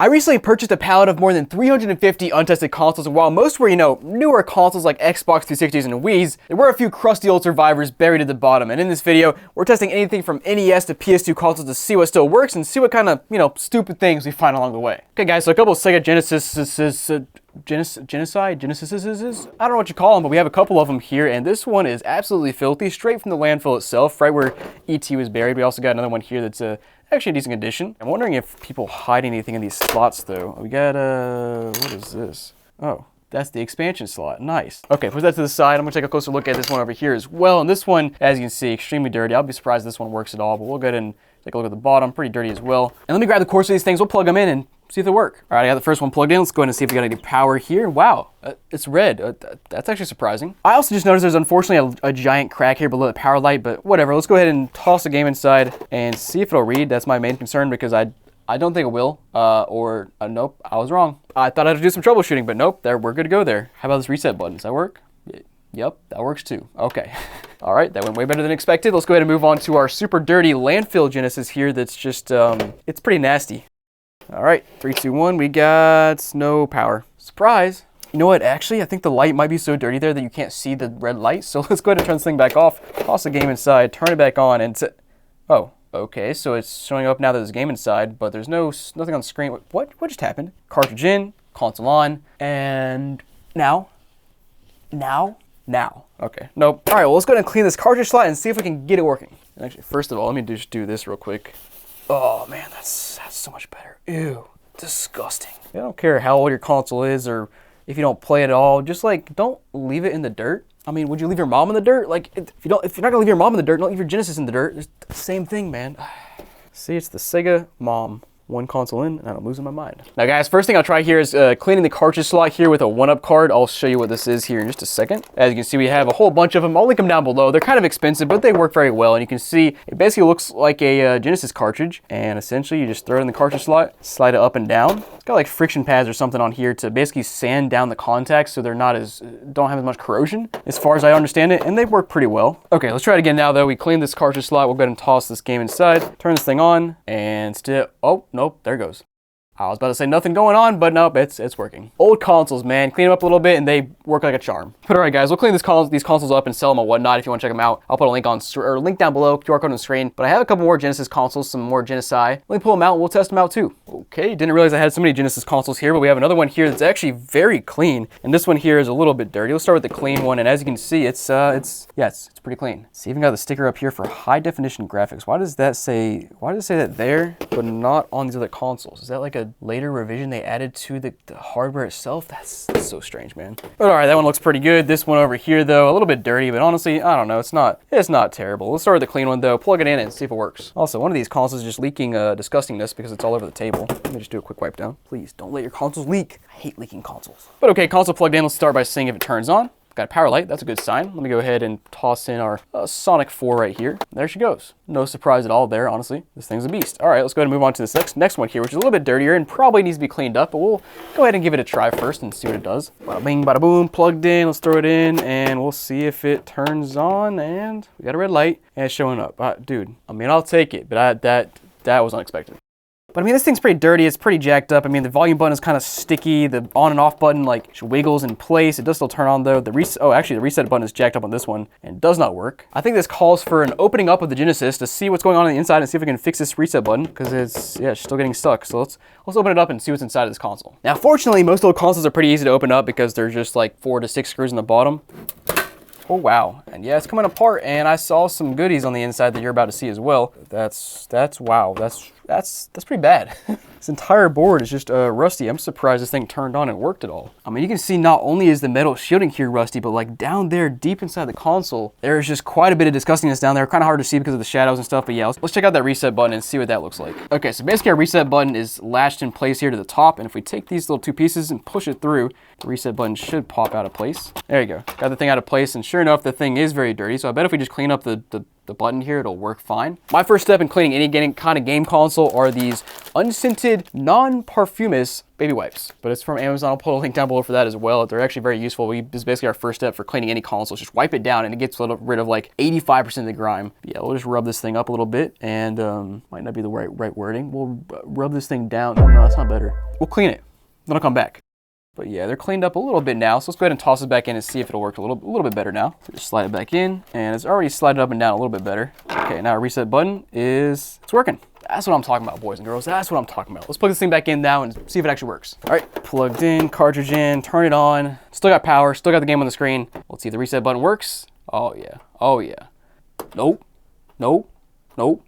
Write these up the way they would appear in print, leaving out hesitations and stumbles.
I recently purchased a pallet of more than 350 untested consoles, and while most were, newer consoles like Xbox 360s and Wii's, there were a few crusty old survivors buried at the bottom. And in this video, we're testing anything from NES to PS2 consoles to see what still works and see what kind of, stupid things we find along the way. Okay guys, so a couple of Sega Genesis, I don't know what you call them, but we have a couple of them here, and this one is absolutely filthy, straight from the landfill itself, right where ET was buried. We also got another one here that's actually a decent condition. I'm wondering if people hide anything in these slots though. We got, what is this? Oh, that's the expansion slot. Nice. Okay, put that to the side. I'm gonna take a closer look at this one over here as well. And this one, as you can see, extremely dirty. I'll be surprised if this one works at all, but we'll go ahead and take a look at the bottom. Pretty dirty as well. And let me grab the cores of these things. We'll plug them in and see if they work. All right, I got the first one plugged in. Let's go ahead and see if we got any power here. Wow, it's red. That's actually surprising. I also just noticed there's unfortunately a giant crack here below the power light, but whatever. Let's go ahead and toss the game inside and see if it'll read. That's my main concern because I don't think it will, nope, I was wrong. I thought I had to do some troubleshooting, but nope, we're good to go there. How about this reset button? Does that work? Yep, that works too. Okay. All right, that went way better than expected. Let's go ahead and move on to our super dirty landfill Genesis here that's just, it's pretty nasty. All right, 3, 2, 1, we got no power. Surprise. You know what, actually, I think the light might be so dirty there that you can't see the red light, so let's go ahead and turn this thing back off, toss the game inside, turn it back on, and oh. Okay, so it's showing up now that there's a game inside, but there's nothing on the screen. What just happened? Cartridge in, console on, and now. Okay, nope. All right, well, let's go ahead and clean this cartridge slot and see if we can get it working. And actually, first of all, let me just do this real quick. Oh man, that's so much better. Ew, disgusting. I don't care how old your console is or if you don't play it at all, just don't leave it in the dirt. I mean, would you leave your mom in the dirt? If you're not gonna leave your mom in the dirt, don't leave your Genesis in the dirt. It's the same thing, man. See, it's the Sega mom. One console in, and I'm losing my mind. Now guys, first thing I'll try here is cleaning the cartridge slot here with a 1-up card. I'll show you what this is here in just a second. As you can see, we have a whole bunch of them. I'll link them down below. They're kind of expensive, but they work very well. And you can see it basically looks like a Genesis cartridge. And essentially, you just throw it in the cartridge slot, slide it up and down. It's got like friction pads or something on here to basically sand down the contacts so they're don't have as much corrosion, as far as I understand it. And they work pretty well. Okay, let's try it again now though. We clean this cartridge slot. We'll go ahead and toss this game inside, turn this thing on, and still, oh, nope, there it goes. I was about to say nothing going on, but nope, it's working. Old consoles, man. Clean them up a little bit and they work like a charm. But all right, guys, we'll clean these consoles up and sell them or whatnot if you want to check them out. I'll put a link down below, QR code on the screen. But I have a couple more Genesis consoles, some more Genesis. Let me pull them out and we'll test them out too. Okay, didn't realize I had so many Genesis consoles here, but we have another one here that's actually very clean. And this one here is a little bit dirty. Let's start with the clean one. And as you can see, it's pretty clean. It's even got the sticker up here for high definition graphics. Why does it say that there, but not on these other consoles? Is that like a later revision they added to the hardware itself? That's so strange, man. But all right, that one looks pretty good. This one over here though, a little bit dirty, but honestly, I don't know, it's not terrible. Let's start with the clean one though, plug it in and see if it works. Also, one of these consoles is just leaking disgustingness because it's all over the table. Let me just do a quick wipe down. Please don't let your consoles leak. I hate leaking consoles. But okay, console plugged in. Let's start by seeing if it turns on. Got a power light, that's a good sign. Let me go ahead and toss in our Sonic 4 right here. There she goes. No surprise at all there, honestly. This thing's a beast. All right, let's go ahead and move on to this next one here, which is a little bit dirtier and probably needs to be cleaned up, but we'll go ahead and give it a try first and see what it does. Bada bing, bada boom, plugged in. Let's throw it in and we'll see if it turns on, and we got a red light and it's showing up. Dude, I mean, I'll take it, but that was unexpected. But I mean, this thing's pretty dirty. It's pretty jacked up. I mean, the volume button is kind of sticky. The on and off button wiggles in place. It does still turn on though. The reset button is jacked up on this one and does not work. I think this calls for an opening up of the Genesis to see what's going on the inside and see if we can fix this reset button because it's still getting stuck. So let's open it up and see what's inside of this console. Now, fortunately, most old consoles are pretty easy to open up because they're just like 4 to 6 screws in the bottom. Oh wow, and yeah, it's coming apart, and I saw some goodies on the inside that you're about to see as well. That's wow, that's pretty bad. This entire board is just rusty. I'm surprised this thing turned on and worked at all. I mean, you can see not only is the metal shielding here rusty, but like down there deep inside the console, there's just quite a bit of disgustingness down there. Kind of hard to see because of the shadows and stuff, but yeah, let's check out that reset button and see what that looks like. Okay, so basically our reset button is latched in place here to the top, and if we take these little 2 pieces and push it through, the reset button should pop out of place. There you go, got the thing out of place, and sure enough, the thing is very dirty, so I bet if we just clean up the the button here, it'll work fine. My first step in cleaning any kind of game console are these unscented, non-parfumous baby wipes. But it's from Amazon. I'll put a link down below for that as well. They're actually very useful. This is basically our first step for cleaning any console. Just wipe it down and it gets rid of like 85% of the grime. Yeah, we'll just rub this thing up a little bit, and might not be the right wording. We'll rub this thing down. No, that's not better. We'll clean it. Then I'll come back. But yeah, they're cleaned up a little bit now, so let's go ahead and toss it back in and see if it'll work a little bit better now. So just slide it back in, and it's already slided up and down a little bit better. Okay, now our reset button it's working. That's what I'm talking about, boys and girls. That's what I'm talking about. Let's plug this thing back in now and see if it actually works. All right, plugged in, cartridge in, turn it on. Still got power, still got the game on the screen. Let's see if the reset button works. Oh yeah, oh yeah. Nope, nope, nope,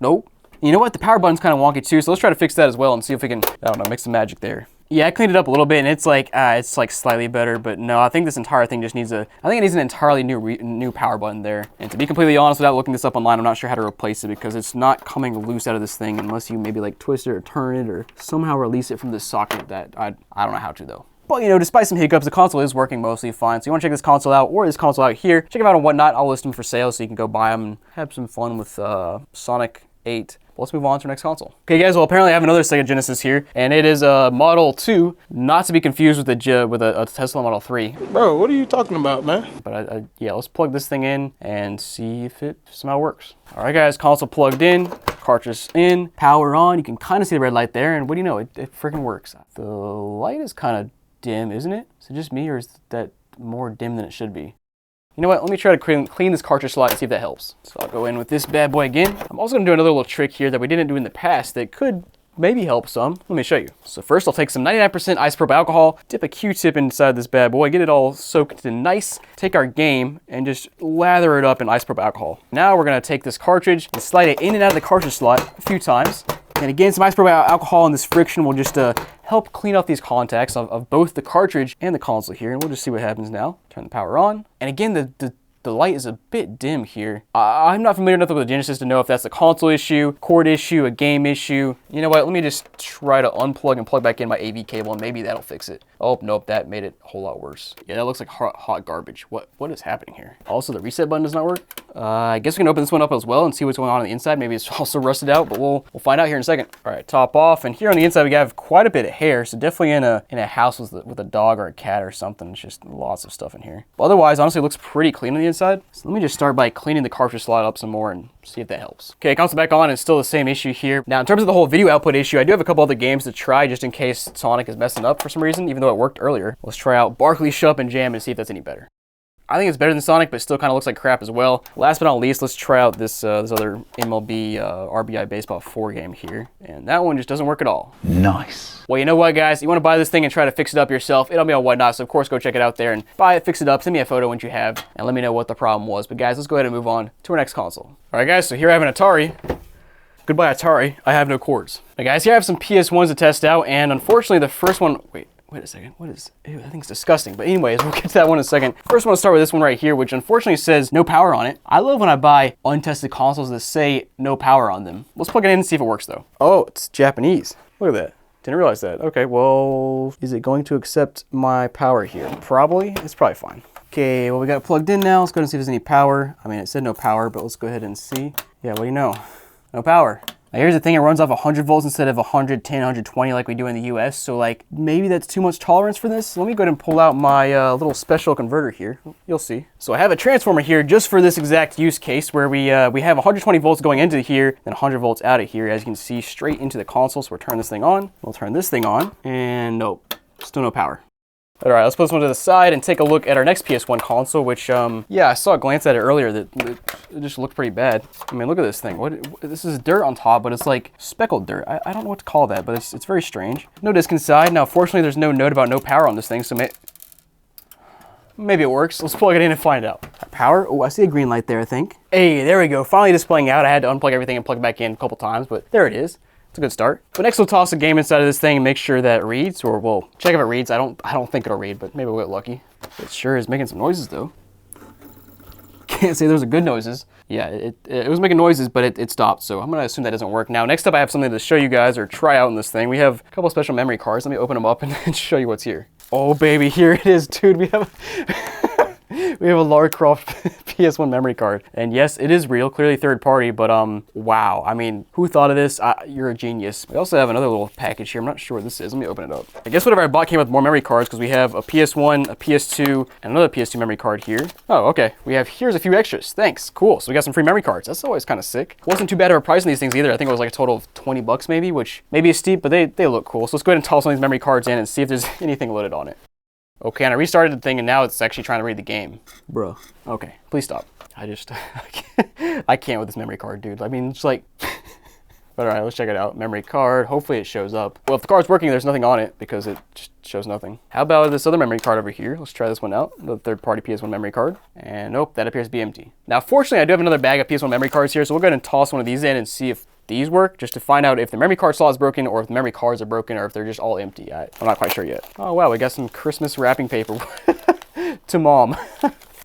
nope. You know what? The power button's kind of wonky too, so let's try to fix that as well and see if we can, I don't know, make some magic there. Yeah, I cleaned it up a little bit, and it's like slightly better, but no, I think this entire thing just needs I think it needs an entirely new power button there. And to be completely honest, without looking this up online, I'm not sure how to replace it because it's not coming loose out of this thing unless you maybe like twist it or turn it or somehow release it from the socket. That I don't know how to though. But you know, despite some hiccups, the console is working mostly fine. So you want to check this console out or this console out here, check them out on Whatnot. I'll list them for sale so you can go buy them and have some fun with Sonic 8. Let's move on to our next console. Okay guys, well apparently I have another Sega Genesis here, and it is a Model 2, not to be confused with a Tesla Model 3. Bro, what are you talking about, man? But yeah, let's plug this thing in and see if it somehow works. All right guys, console plugged in, cartridge in, power on. You can kind of see the red light there, and what do you know, it freaking works. The light is kind of dim, isn't it? Is it just me, or is that more dim than it should be? You know what, let me try to clean this cartridge slot and see if that helps. So I'll go in with this bad boy again. I'm also gonna do another little trick here that we didn't do in the past that could maybe help some. Let me show you. So first I'll take some 99% isopropyl alcohol, dip a Q-tip inside this bad boy, get it all soaked in nice, take our game and just lather it up in isopropyl alcohol. Now we're gonna take this cartridge and slide it in and out of the cartridge slot a few times. And again, some isopropyl alcohol and this friction will just help clean off these contacts of both the cartridge and the console here. And we'll just see what happens now. Turn the power on. And again, the light is a bit dim here. I'm not familiar enough with the Genesis to know if that's a console issue, cord issue, a game issue. You know what, let me just try to unplug and plug back in my AV cable and maybe that'll fix it. Oh, nope, that made it a whole lot worse. Yeah, that looks like hot garbage. What is happening here? Also, the reset button does not work. I guess we can open this one up as well and see what's going on the inside. Maybe it's also rusted out, but we'll find out here in a second. All right, top off, and here on the inside we have quite a bit of hair, so definitely in a house with a dog or a cat or something. It's just lots of stuff in here. But otherwise, honestly, it looks pretty clean on the inside. So let me just start by cleaning the cartridge slot up some more and see if that helps. Okay, console back on, it's still the same issue here. Now, in terms of the whole video output issue, I do have a couple other games to try just in case Sonic is messing up for some reason, even though it worked earlier. Let's try out Barkley, Shup, and Jam and see if that's any better. I think it's better than Sonic, but it still kind of looks like crap as well. Last but not least, let's try out this other MLB RBI Baseball 4 game here. And that one just doesn't work at all. Nice. Well, you know what, guys? You want to buy this thing and try to fix it up yourself. It'll be on Whatnot, so of course go check it out there and buy it, fix it up, send me a photo once you have, and let me know what the problem was. But guys, let's go ahead and move on to our next console. All right, guys, so here I have an Atari. Goodbye, Atari. I have no cords. Now, guys, here I have some PS1s to test out, and unfortunately the first one, wait a second, what is, ew, that thing's disgusting. But anyways, we'll get to that one in a second. First, I want to start with this one right here, which unfortunately says no power on it. I love when I buy untested consoles that say no power on them. Let's plug it in and see if it works though. Oh, it's Japanese. Look at that. Didn't realize that. Okay, well, is it going to accept my power here? Probably. It's probably fine. Okay, well, we got it plugged in now. Let's go ahead and see if there's any power. I mean, it said no power, but let's go ahead and see. Yeah, what do you know? No power. Now here's the thing, it runs off 100 volts instead of 110, 120 like we do in the US, so like maybe that's too much tolerance for this. Let me go ahead and pull out my little special converter here. You'll see. So I have a transformer here just for this exact use case where we have 120 volts going into here, then 100 volts out of here, as you can see, straight into the console. So we'll turn this thing on. We'll turn this thing on, and nope, still no power. All right, let's put this one to the side and take a look at our next PS1 console, which, yeah, I saw a glance at it earlier that it just looked pretty bad. I mean, look at this thing. This is dirt on top, but it's like speckled dirt. I don't know what to call that, but it's very strange. No disc inside. Now, fortunately, there's no note about no power on this thing, so maybe it works. Let's plug it in and find out. Power? Oh, I see a green light there, I think. Hey, there we go. Finally displaying out. I had to unplug everything and plug it back in a couple times, but there it is. It's a good start. But next we'll toss a game inside of this thing and make sure that it reads, or we'll check if it reads. I don't think it'll read, but maybe we'll get lucky. It sure is making some noises though. Can't say those are good noises. Yeah, it was making noises, but it stopped, so I'm gonna assume that doesn't work. Now, next up I have something to show you guys or try out in this thing. We have a couple special memory cards. Let me open them up and show you what's here. Oh baby, here it is, dude. We have We have a Lara Croft PS1 memory card. And yes, it is real, clearly third party, but wow. I mean, who thought of this? You're a genius. We also have another little package here. I'm not sure what this is. Let me open it up. I guess whatever I bought came with more memory cards because we have a PS1, a PS2, and another PS2 memory card here. Oh, okay. Here's a few extras. Thanks. Cool. So we got some free memory cards. That's always kind of sick. Wasn't too bad of a price on these things either. I think it was like a total of 20 bucks maybe, which maybe is steep, but they look cool. So let's go ahead and toss some of these memory cards in and see if there's anything loaded on it. Okay, and I restarted the thing and now it's actually trying to read the game. Bruh. Okay, please stop. I can't with this memory card, dude. I mean, it's like... But all right, let's check it out. Memory card. Hopefully it shows up. Well, if the card's working, there's nothing on it because it just shows nothing. How about this other memory card over here? Let's try this one out. The third-party PS1 memory card. And nope, that appears to be empty. Now, fortunately, I do have another bag of PS1 memory cards here, so we'll go ahead and toss one of these in and see if these work, just to find out if the memory card slot is broken or if the memory cards are broken or if they're just all empty. I'm not quite sure yet. Oh, wow, we got some Christmas wrapping paper to mom.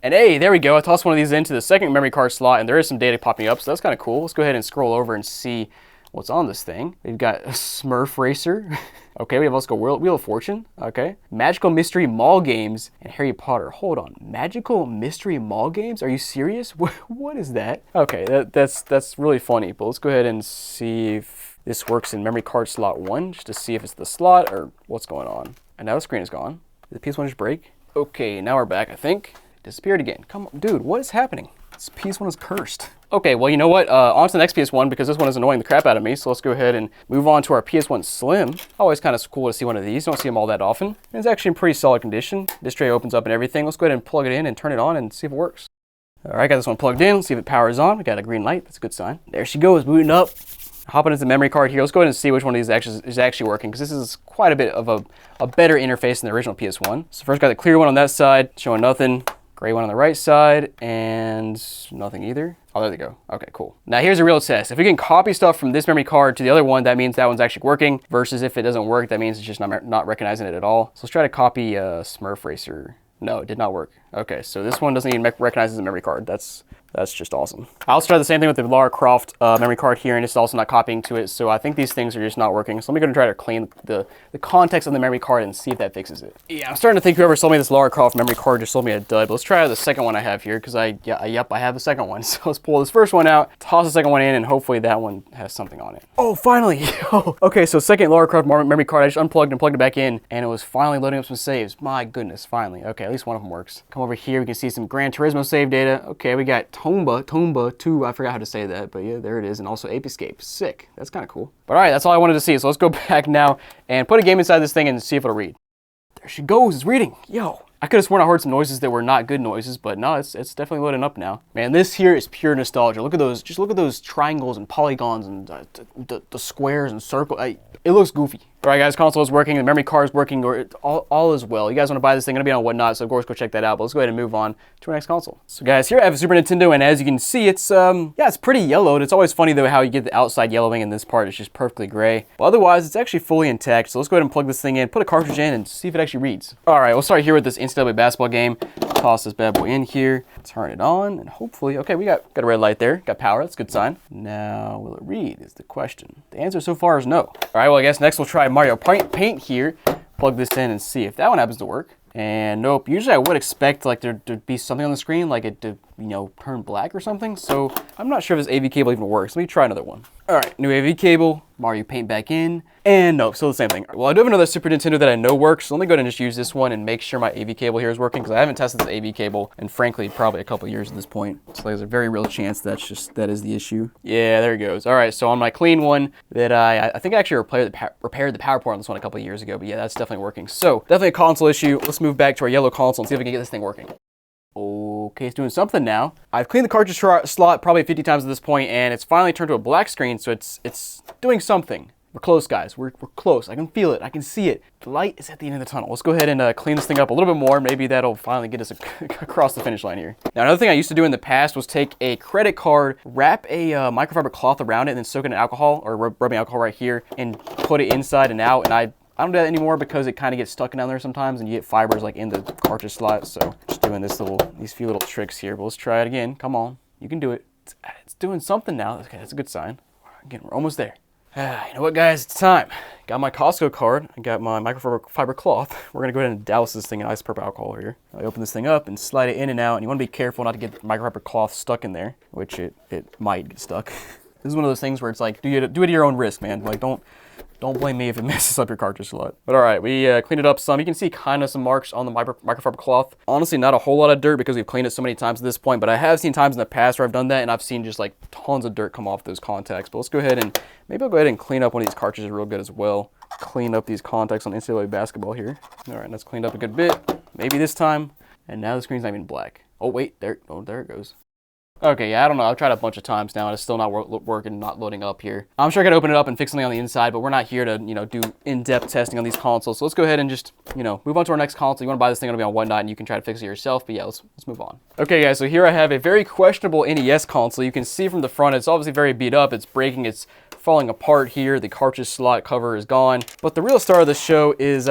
And hey, there we go. I tossed one of these into the second memory card slot, and there is some data popping up, so that's kind of cool. Let's go ahead and scroll over and see what's on this thing. We've got a Smurf Racer. Okay, we have also Wheel of Fortune. Okay. Magical Mystery Mall Games and Harry Potter. Hold on. Magical Mystery Mall Games? Are you serious? What is that? Okay, that's really funny, but let's go ahead and see if this works in memory card slot 1, just to see if it's the slot or what's going on. And now the screen is gone. Did the PS1 just break? Okay, now we're back, I think. Disappeared again. Come on, dude, what is happening? This PS1 is cursed. Okay, well, you know what? On to the next PS1 because this one is annoying the crap out of me. So let's go ahead and move on to our PS1 Slim. Always kind of cool to see one of these. Don't see them all that often. And it's actually in pretty solid condition. This tray opens up and everything. Let's go ahead and plug it in and turn it on and see if it works. All right, got this one plugged in. Let's see if it powers on. We got a green light. That's a good sign. There she goes, booting up. Hopping into the memory card here. Let's go ahead and see which one of these is actually working because this is quite a bit of a better interface than the original PS1. So first got the clear one on that side, showing nothing. Gray one on the right side, and nothing either. Oh, there they go. Okay, cool. Now here's a real test. If we can copy stuff from this memory card to the other one, that means that one's actually working, versus if it doesn't work, that means it's just not recognizing it at all. So let's try to copy Smurf Racer. No, it did not work. Okay, so this one doesn't even recognize as a memory card. That's just awesome. I'll also try the same thing with the Lara Croft memory card here, and it's also not copying to it. So I think these things are just not working. So let me go and try to clean the context of the memory card and see if that fixes it. Yeah, I'm starting to think whoever sold me this Lara Croft memory card just sold me a dud. But let's try the second one I have here because I have the second one. So let's pull this first one out, toss the second one in, and hopefully that one has something on it. Oh, finally! Okay, so second Lara Croft memory card, I just unplugged and plugged it back in, and it was finally loading up some saves. My goodness, finally. Okay, at least one of them works. Come over here, we can see some Gran Turismo save data. Okay, we got Tomba 2, I forgot how to say that, but yeah, there it is, and also Ape Escape. Sick. That's kind of cool. But all right, that's all I wanted to see, so let's go back now and put a game inside this thing and see if it'll read. There she goes, it's reading. Yo. I could have sworn I heard some noises that were not good noises, but no, it's definitely loading up now. Man, this here is pure nostalgia. Look at those, just look at those triangles and polygons and the squares and circles. It looks goofy. All right, guys, console is working, the memory card is working, or all is well. You guys want to buy this thing, gonna be on Whatnot, so of course go check that out. But let's go ahead and move on to our next console. So guys, here I have a Super Nintendo, and as you can see, it's yeah, it's pretty yellowed. It's always funny though how you get the outside yellowing, and this part is just perfectly gray. But otherwise, it's actually fully intact. So let's go ahead and plug this thing in, put a cartridge in, and see if it actually reads. All right, we'll start here with this NCAA basketball game. Toss this bad boy in here, turn it on, and hopefully, okay, we got a red light there, got power. That's a good sign. Now, will it read? Is the question. The answer so far is no. All right, well, I guess next we'll try Mario Paint here. Plug this in and see if that one happens to work. And nope, usually I would expect like there to be something on the screen, like it to, you know, turn black or something. So I'm not sure if this AV cable even works. Let me try another one. All right, new AV cable, Mario Paint back in, and nope, still the same thing. Well, I do have another Super Nintendo that I know works, so let me go ahead and just use this one and make sure my AV cable here is working, because I haven't tested this AV cable in, frankly, probably a couple years at this point. So there's a very real chance that is the issue. Yeah, there it goes. All right, so on my clean one that I think I actually repaired the power port on this one a couple of years ago, but yeah, that's definitely working. So definitely a console issue. Let's move back to our yellow console and see if we can get this thing working. Okay, it's doing something now. I've cleaned the cartridge slot probably 50 times at this point, and it's finally turned to a black screen, so it's doing something. We're close, guys. We're close. I can feel it. I can see it. The light is at the end of the tunnel. Let's go ahead and clean this thing up a little bit more. Maybe that'll finally get us across the finish line here. Now, another thing I used to do in the past was take a credit card, wrap a microfiber cloth around it, and then soak it in alcohol, or rubbing alcohol right here, and put it inside and out, and I don't do that anymore because it kind of gets stuck down there sometimes and you get fibers like in the cartridge slot. So just doing these few little tricks here, but let's try it again. Come on, you can do it. It's doing something now. Okay, that's a good sign. Again, we're almost there. You know what, guys? It's time. Got my Costco card. I got my microfiber cloth. We're going to go ahead and douse this thing in isopropyl alcohol here. I open this thing up and slide it in and out. And you want to be careful not to get the microfiber cloth stuck in there, which it might get stuck. This is one of those things where it's like, do it at your own risk, man. Like, don't blame me if it messes up your cartridge slot. But all right, we cleaned it up some. You can see kind of some marks on the microfiber cloth. Honestly, not a whole lot of dirt because we've cleaned it so many times at this point, but I have seen times in the past where I've done that and I've seen just like tons of dirt come off those contacts. But let's go ahead and, maybe I'll go ahead and clean up one of these cartridges real good as well. Clean up these contacts on NCAA basketball here. All right, that's cleaned up a good bit. Maybe this time. And now the screen's not even black. Oh, wait, there it goes. Okay, yeah, I don't know. I've tried a bunch of times now, and it's still not working, not loading up here. I'm sure I could open it up and fix something on the inside, but we're not here to, do in-depth testing on these consoles. So let's go ahead and just, move on to our next console. You want to buy this thing, it'll be on Whatnot, and you can try to fix it yourself. But yeah, let's move on. Okay, guys, so here I have a very questionable NES console. You can see from the front, it's obviously very beat up. It's breaking. It's falling apart here. The cartridge slot cover is gone. But the real star of the show is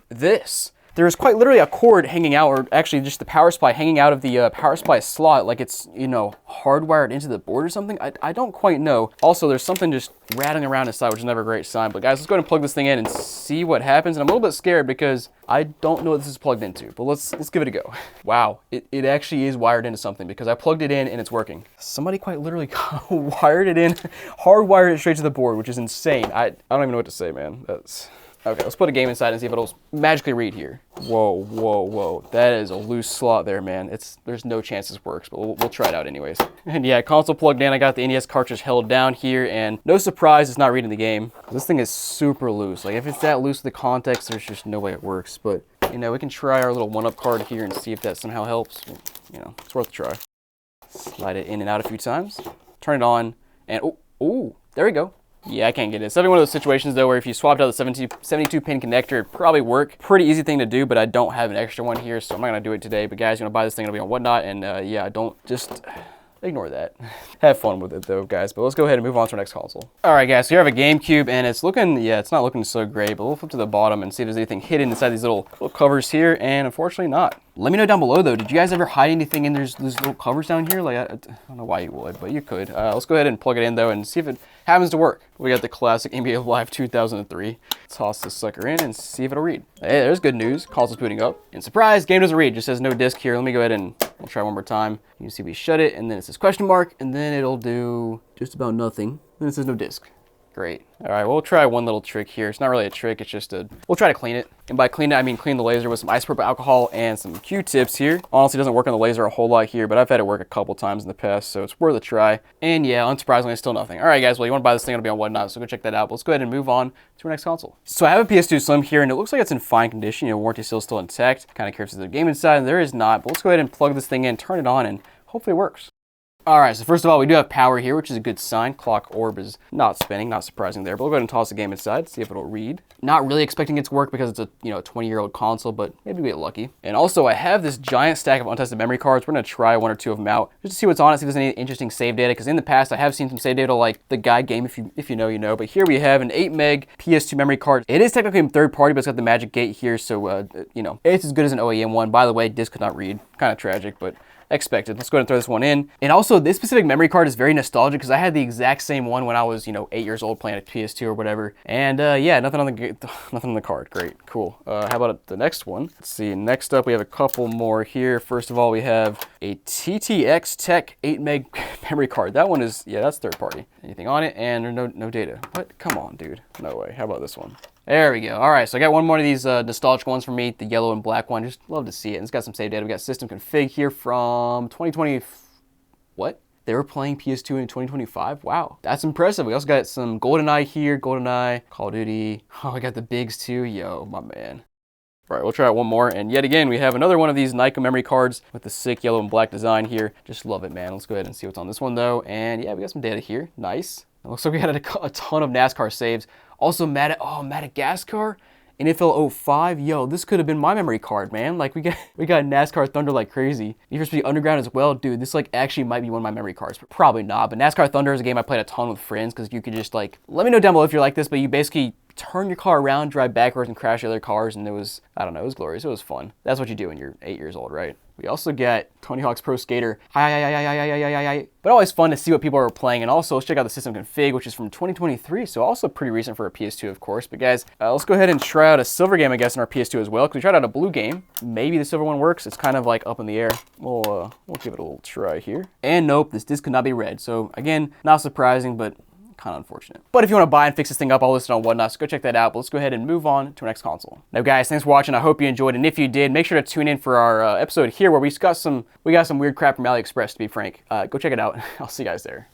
this. There is quite literally a cord hanging out, or actually just the power supply hanging out of the power supply slot, like it's, hardwired into the board or something. I don't quite know. Also, there's something just rattling around inside, which is never a great sign. But guys, let's go ahead and plug this thing in and see what happens. And I'm a little bit scared because I don't know what this is plugged into, but let's give it a go. Wow, it actually is wired into something because I plugged it in and it's working. Somebody quite literally wired it in, hardwired it straight to the board, which is insane. I don't even know what to say, man. Okay, let's put a game inside and see if it'll magically read here. Whoa. That is a loose slot there, man. There's no chance this works, but we'll try it out anyways. And yeah, console plugged in. I got the NES cartridge held down here, and no surprise, it's not reading the game. This thing is super loose. Like, if it's that loose with the contacts, there's just no way it works. But, we can try our little one-up card here and see if that somehow helps. It's worth a try. Slide it in and out a few times. Turn it on, and oh, there we go. Yeah, I can't get it. It's definitely one of those situations, though, where if you swapped out the 72-pin connector, it'd probably work. Pretty easy thing to do, but I don't have an extra one here, so I'm not going to do it today. But guys, you want to buy this thing, it'll be on Whatnot, and yeah, don't just ignore that. Have fun with it, though, guys. But let's go ahead and move on to our next console. All right, guys, so here I have a GameCube, and it's not looking so great, but we'll flip to the bottom and see if there's anything hidden inside these little covers here, and unfortunately not. Let me know down below, though, did you guys ever hide anything in these little covers down here? Like, I don't know why you would, but you could. Let's go ahead and plug it in, though, and see if it happens to work. We got the classic NBA Live 2003. Toss this sucker in and see if it'll read. Hey, there's good news. Console's booting up. And surprise, game doesn't read. It just says no disk here. Let me go ahead and we'll try one more time. You can see we shut it, and then it says question mark, and then it'll do just about nothing. Then it says no disk. Great. All right, we'll try one little trick here. It's not really a trick, it's just we'll try to clean it. And by clean it, I mean clean the laser with some isopropyl alcohol and some Q-tips here. Honestly, it doesn't work on the laser a whole lot here, but I've had it work a couple times in the past, so it's worth a try. And yeah, unsurprisingly, it's still nothing. All right, guys, well, you want to buy this thing, it'll be on Whatnot, so go check that out. But let's go ahead and move on to our next console. So I have a PS2 Slim here, and it looks like it's in fine condition. Warranty seal's still intact. Kind of curious if there's a game inside, and there is not. But let's go ahead and plug this thing in, turn it on, and hopefully it works. All right, so first of all, we do have power here, which is a good sign. Clock orb is not spinning, not surprising there, but we'll go ahead and toss the game inside, see if it'll read. Not really expecting it to work because it's a 20-year-old console, but maybe we get lucky. And also, I have this giant stack of untested memory cards. We're gonna try one or two of them out just to see what's on it, see if there's any interesting save data, because in the past, I have seen some save data like the guide game, if you know, you know. But here we have an 8 meg PS2 memory card. It is technically third party, but it's got the magic gate here, so it's as good as an OEM one. By the way, disc could not read. Kind of tragic, but expected. Let's go ahead and throw this one in. And also, this specific memory card is very nostalgic because I had the exact same one when I was, 8 years old playing a PS2 or whatever. And yeah, nothing on the card. Great, cool. How about the next one? Let's see. Next up, we have a couple more here. First of all, we have a TTX Tech 8 meg memory card. That one is, yeah, that's third party. Anything on it? And no data. What? Come on, dude. No way. How about this one? There we go. All right, so I got one more of these nostalgic ones for me, the yellow and black one. Just love to see it. And it's got some save data. We got system config here from 2020. What? They were playing PS2 in 2025? Wow, that's impressive. We also got some GoldenEye here, GoldenEye, Call of Duty. Oh, I got the bigs too. Yo, my man. All right, we'll try out one more. And yet again, we have another one of these Nikon memory cards with the sick yellow and black design here. Just love it, man. Let's go ahead and see what's on this one, though. And yeah, we got some data here. Nice. It looks like we had a ton of NASCAR saves. Also, Madagascar, NFL 05. Yo, this could have been my memory card, man. Like, we got NASCAR Thunder like crazy. Need for Speed Underground as well. Dude, this like actually might be one of my memory cards, but probably not. But NASCAR Thunder is a game I played a ton with friends because you could just like, let me know down below if you're like this, but you basically turn your car around, drive backwards, and crash other cars, and it was, I don't know, it was glorious. It was fun. That's what you do when you're 8 years old, right? We also get Tony Hawk's Pro Skater. But always fun to see what people are playing. And also, let's check out the system config, which is from 2023. So also pretty recent for a PS2, of course. But guys, let's go ahead and try out a silver game, I guess, in our PS2 as well. Because we tried out a blue game. Maybe the silver one works. It's kind of like up in the air. We'll give it a little try here. And nope, this disc could not be red. So again, not surprising, but kind of unfortunate. But if you want to buy and fix this thing up, I'll list it on Whatnot, so go check that out. But let's go ahead and move on to our next console. Now guys, thanks for watching. I hope you enjoyed, and if you did, make sure to tune in for our episode here where we got some weird crap from AliExpress, to be frank. Go check it out. I'll see you guys there.